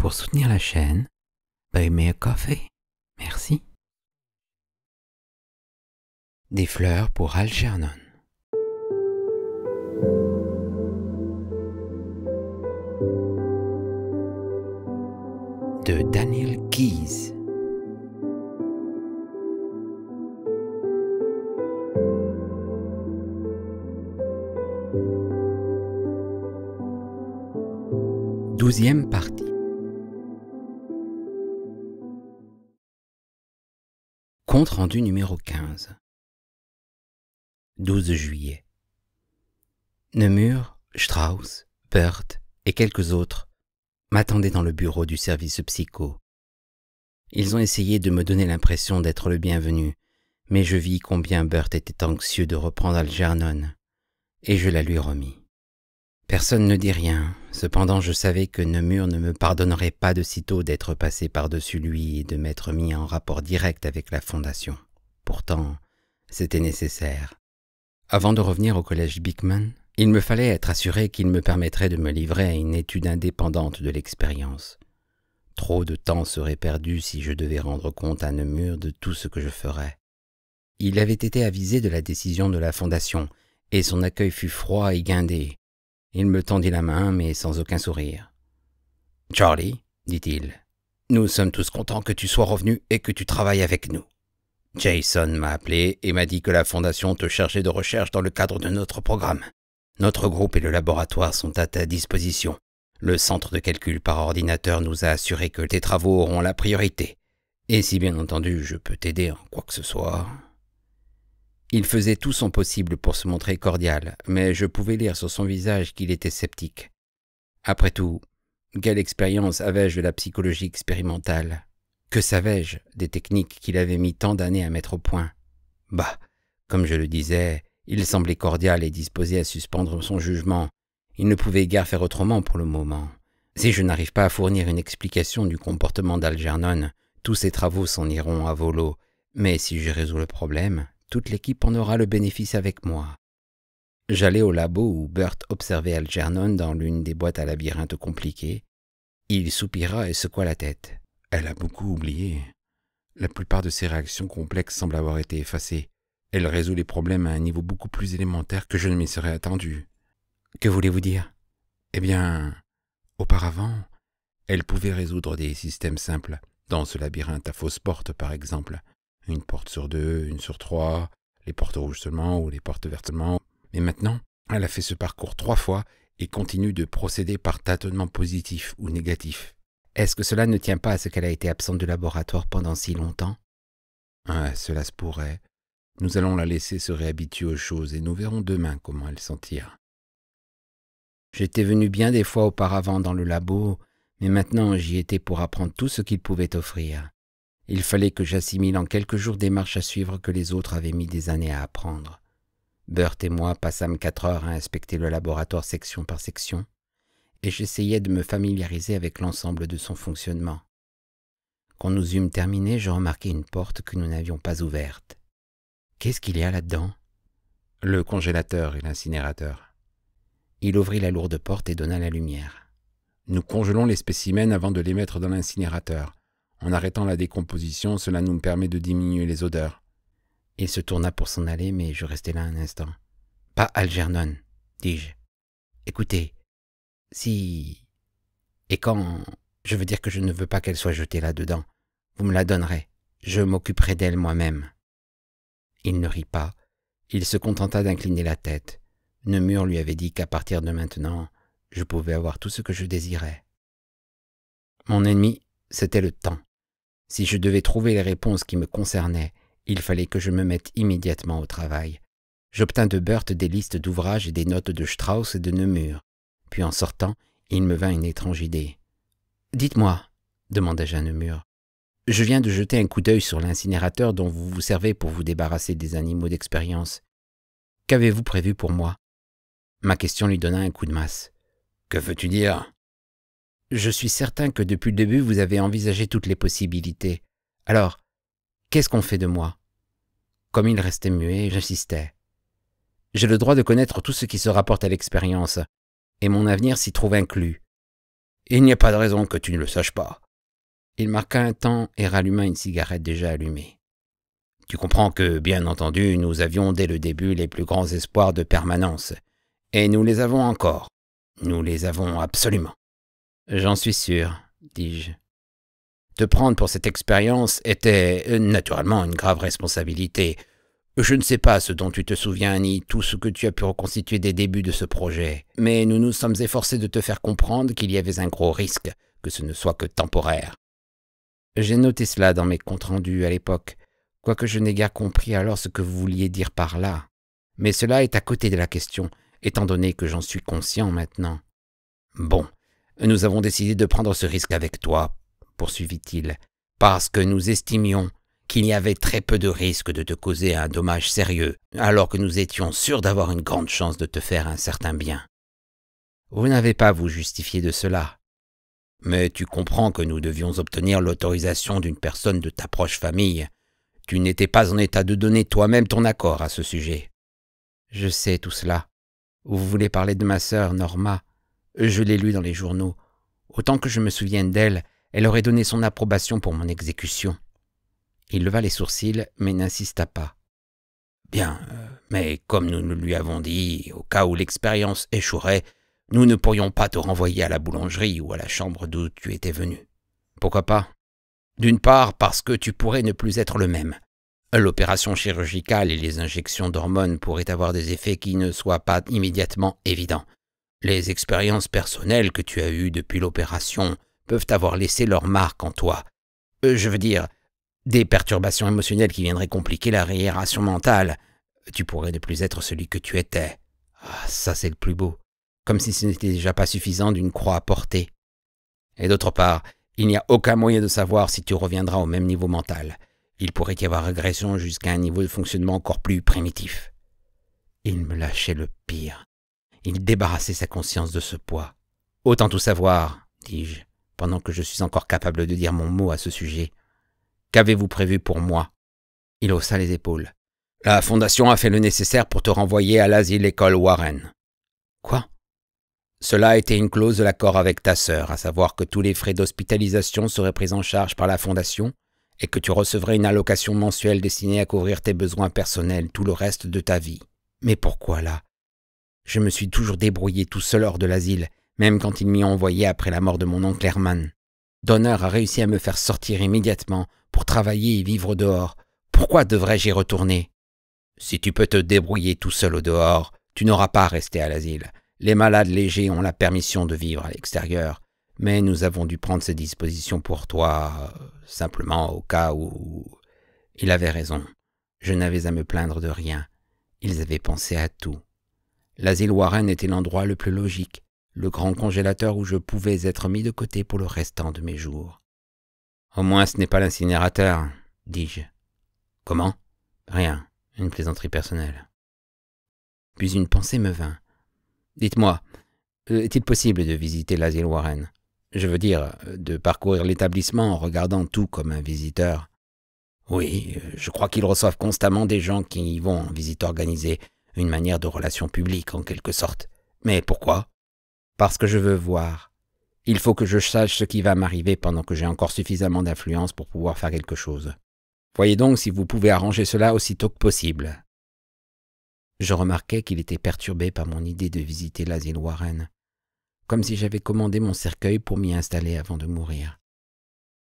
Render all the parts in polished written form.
Pour soutenir la chaîne, buy me a coffee. Merci. Des fleurs pour Algernon. De Daniel Keyes. Douzième partie. Compte rendu numéro 15. 12 juillet. Nemur, Strauss, Burt et quelques autres m'attendaient dans le bureau du service psycho. Ils ont essayé de me donner l'impression d'être le bienvenu, mais je vis combien Burt était anxieux de reprendre Algernon, et je la lui remis. Personne ne dit rien, cependant je savais que Nemur ne me pardonnerait pas de sitôt d'être passé par-dessus lui et de m'être mis en rapport direct avec la fondation. Pourtant, c'était nécessaire. Avant de revenir au collège Beekman, il me fallait être assuré qu'il me permettrait de me livrer à une étude indépendante de l'expérience. Trop de temps serait perdu si je devais rendre compte à Nemur de tout ce que je ferais. Il avait été avisé de la décision de la fondation, et son accueil fut froid et guindé. Il me tendit la main, mais sans aucun sourire. « Charlie, dit-il, nous sommes tous contents que tu sois revenu et que tu travailles avec nous. Jason m'a appelé et m'a dit que la fondation te chargeait de recherche dans le cadre de notre programme. Notre groupe et le laboratoire sont à ta disposition. Le centre de calcul par ordinateur nous a assuré que tes travaux auront la priorité. Et si bien entendu je peux t'aider en quoi que ce soit... » Il faisait tout son possible pour se montrer cordial, mais je pouvais lire sur son visage qu'il était sceptique. Après tout, quelle expérience avais-je de la psychologie expérimentale? Que savais-je des techniques qu'il avait mis tant d'années à mettre au point? Bah, comme je le disais, il semblait cordial et disposé à suspendre son jugement. Il ne pouvait guère faire autrement pour le moment. Si je n'arrive pas à fournir une explication du comportement d'Algernon, tous ses travaux s'en iront à volo. Mais si je résous le problème, toute l'équipe en aura le bénéfice avec moi. J'allai au labo où Burt observait Algernon dans l'une des boîtes à labyrinthe compliquées. Il soupira et secoua la tête. Elle a beaucoup oublié. La plupart de ses réactions complexes semblent avoir été effacées. Elle résout les problèmes à un niveau beaucoup plus élémentaire que je ne m'y serais attendu. Que voulez-vous dire? Eh bien, auparavant, elle pouvait résoudre des systèmes simples. Dans ce labyrinthe à fausses portes, par exemple. Une porte sur 2, une sur 3, les portes rouges seulement ou les portes vertes seulement. Mais maintenant, elle a fait ce parcours 3 fois et continue de procéder par tâtonnement positif ou négatif. Est-ce que cela ne tient pas à ce qu'elle a été absente du laboratoire pendant si longtemps? Cela se pourrait. Nous allons la laisser se réhabituer aux choses et nous verrons demain comment elle s'en tire. J'étais venu bien des fois auparavant dans le labo, mais maintenant j'y étais pour apprendre tout ce qu'il pouvait offrir. Il fallait que j'assimile en quelques jours des marches à suivre que les autres avaient mis des années à apprendre. Burt et moi passâmes 4 heures à inspecter le laboratoire section par section, et j'essayais de me familiariser avec l'ensemble de son fonctionnement. Quand nous eûmes terminé, je remarquai une porte que nous n'avions pas ouverte. Qu'est-ce qu'il y a là-dedans? Le congélateur et l'incinérateur. Il ouvrit la lourde porte et donna la lumière. Nous congelons les spécimens avant de les mettre dans l'incinérateur. En arrêtant la décomposition, cela nous permet de diminuer les odeurs. Il se tourna pour s'en aller, mais je restai là un instant. « Pas Algernon, dis-je. Écoutez, si... Et quand... Je veux dire que je ne veux pas qu'elle soit jetée là-dedans. Vous me la donnerez. Je m'occuperai d'elle moi-même. » Il ne rit pas. Il se contenta d'incliner la tête. Nemur lui avait dit qu'à partir de maintenant, je pouvais avoir tout ce que je désirais. Mon ennemi, c'était le temps. Si je devais trouver les réponses qui me concernaient, il fallait que je me mette immédiatement au travail. J'obtins de Burt des listes d'ouvrages et des notes de Strauss et de Nemur. Puis en sortant, il me vint une étrange idée. « Dites-moi, » demandai-je à Nemur, « je viens de jeter un coup d'œil sur l'incinérateur dont vous vous servez pour vous débarrasser des animaux d'expérience. Qu'avez-vous prévu pour moi ?» Ma question lui donna un coup de masse. « Que veux-tu dire ?» Je suis certain que depuis le début, vous avez envisagé toutes les possibilités. Alors, qu'est-ce qu'on fait de moi? Comme il restait muet, j'insistais. J'ai le droit de connaître tout ce qui se rapporte à l'expérience, et mon avenir s'y trouve inclus. Il n'y a pas de raison que tu ne le saches pas. » Il marqua un temps et ralluma une cigarette déjà allumée. « Tu comprends que, bien entendu, nous avions dès le début les plus grands espoirs de permanence. Et nous les avons encore. Nous les avons absolument. »« J'en suis sûr, » dis-je. Te prendre pour cette expérience était naturellement une grave responsabilité. Je ne sais pas ce dont tu te souviens ni tout ce que tu as pu reconstituer des débuts de ce projet, mais nous nous sommes efforcés de te faire comprendre qu'il y avait un gros risque, que ce ne soit que temporaire. J'ai noté cela dans mes comptes rendus à l'époque, quoique je n'ai guère compris alors ce que vous vouliez dire par là. Mais cela est à côté de la question, étant donné que j'en suis conscient maintenant. Bon, nous avons décidé de prendre ce risque avec toi, poursuivit-il, parce que nous estimions qu'il y avait très peu de risque de te causer un dommage sérieux, alors que nous étions sûrs d'avoir une grande chance de te faire un certain bien. Vous n'avez pas à vous justifier de cela. Mais tu comprends que nous devions obtenir l'autorisation d'une personne de ta proche famille. Tu n'étais pas en état de donner toi-même ton accord à ce sujet. Je sais tout cela. Vous voulez parler de ma sœur, Norma. Je l'ai lu dans les journaux. Autant que je me souvienne d'elle, elle aurait donné son approbation pour mon exécution. Il leva les sourcils, mais n'insista pas. Bien, mais comme nous le lui avons dit, au cas où l'expérience échouerait, nous ne pourrions pas te renvoyer à la boulangerie ou à la chambre d'où tu étais venu. Pourquoi pas? D'une part, parce que tu pourrais ne plus être le même. L'opération chirurgicale et les injections d'hormones pourraient avoir des effets qui ne soient pas immédiatement évidents. Les expériences personnelles que tu as eues depuis l'opération peuvent avoir laissé leur marque en toi. Je veux dire, des perturbations émotionnelles qui viendraient compliquer la réération mentale. Tu pourrais ne plus être celui que tu étais. Ah, ça c'est le plus beau. Comme si ce n'était déjà pas suffisant d'une croix à porter. Et d'autre part, il n'y a aucun moyen de savoir si tu reviendras au même niveau mental. Il pourrait y avoir régression jusqu'à un niveau de fonctionnement encore plus primitif. Il me lâchait le pire. Il débarrassait sa conscience de ce poids. « Autant tout savoir, » dis-je, pendant que je suis encore capable de dire mon mot à ce sujet. « Qu'avez-vous prévu pour moi ?» Il haussa les épaules. « La Fondation a fait le nécessaire pour te renvoyer à l'asile-école Warren. »« Quoi ?» Cela était une clause de l'accord avec ta sœur, à savoir que tous les frais d'hospitalisation seraient pris en charge par la Fondation et que tu recevrais une allocation mensuelle destinée à couvrir tes besoins personnels tout le reste de ta vie. Mais pourquoi là? Je me suis toujours débrouillé tout seul hors de l'asile, même quand ils m'y ont envoyé après la mort de mon oncle Herman. Donner a réussi à me faire sortir immédiatement pour travailler et vivre dehors. Pourquoi devrais-je y retourner? Si tu peux te débrouiller tout seul au dehors, tu n'auras pas à rester à l'asile. Les malades légers ont la permission de vivre à l'extérieur, mais nous avons dû prendre ces dispositions pour toi, simplement au cas où... Il avait raison. Je n'avais à me plaindre de rien. Ils avaient pensé à tout. L'asile Warren était l'endroit le plus logique, le grand congélateur où je pouvais être mis de côté pour le restant de mes jours. « Au moins ce n'est pas l'incinérateur, » dis-je. « Comment ? » ?»« Rien, une plaisanterie personnelle. » Puis une pensée me vint. « Dites-moi, est-il possible de visiter l'asile Warren ? Je veux dire, de parcourir l'établissement en regardant tout comme un visiteur. » « Oui, je crois qu'ils reçoivent constamment des gens qui y vont en visite organisée, une manière de relation publique en quelque sorte. Mais pourquoi ? Parce que je veux voir. Il faut que je sache ce qui va m'arriver pendant que j'ai encore suffisamment d'influence pour pouvoir faire quelque chose. Voyez donc si vous pouvez arranger cela aussitôt que possible. » Je remarquai qu'il était perturbé par mon idée de visiter l'asile Warren, comme si j'avais commandé mon cercueil pour m'y installer avant de mourir.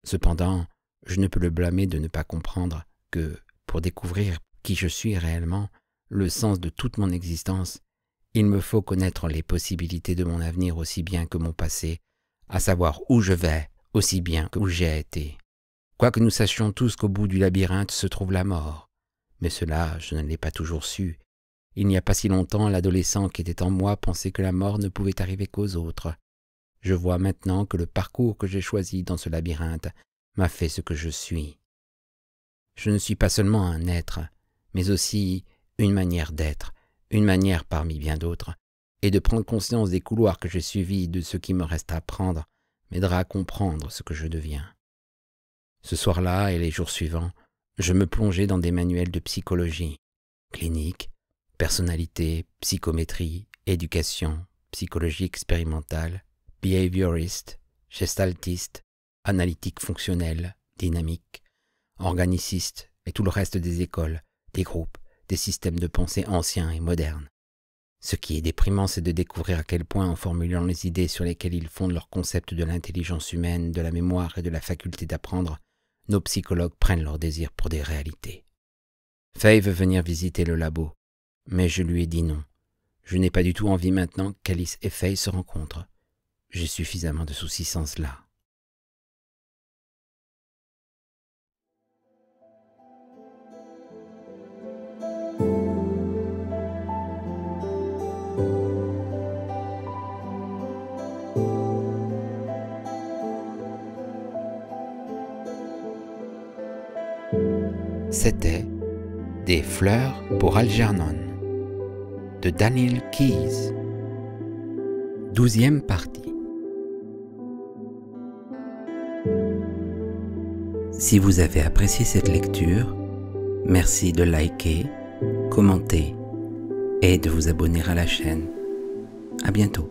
Cependant, je ne peux le blâmer de ne pas comprendre que, pour découvrir qui je suis réellement, le sens de toute mon existence, il me faut connaître les possibilités de mon avenir aussi bien que mon passé, à savoir où je vais aussi bien que où j'ai été. Quoique nous sachions tous qu'au bout du labyrinthe se trouve la mort, mais cela, je ne l'ai pas toujours su. Il n'y a pas si longtemps, l'adolescent qui était en moi pensait que la mort ne pouvait arriver qu'aux autres. Je vois maintenant que le parcours que j'ai choisi dans ce labyrinthe m'a fait ce que je suis. Je ne suis pas seulement un être, mais aussi une manière d'être, une manière parmi bien d'autres, et de prendre conscience des couloirs que j'ai suivis et de ce qui me reste à apprendre m'aidera à comprendre ce que je deviens. Ce soir-là et les jours suivants, je me plongeai dans des manuels de psychologie, clinique, personnalité, psychométrie, éducation, psychologie expérimentale, behavioriste, gestaltiste, analytique fonctionnel, dynamique, organiciste et tout le reste des écoles, des groupes, des systèmes de pensée anciens et modernes. Ce qui est déprimant, c'est de découvrir à quel point, en formulant les idées sur lesquelles ils fondent leur concept de l'intelligence humaine, de la mémoire et de la faculté d'apprendre, nos psychologues prennent leur désir pour des réalités. Faye veut venir visiter le labo, mais je lui ai dit non. Je n'ai pas du tout envie maintenant qu'Alice et Faye se rencontrent. J'ai suffisamment de soucis sans cela. C'était Des fleurs pour Algernon de Daniel Keyes. 12e partie. Si vous avez apprécié cette lecture, merci de liker, commenter et de vous abonner à la chaîne. À bientôt.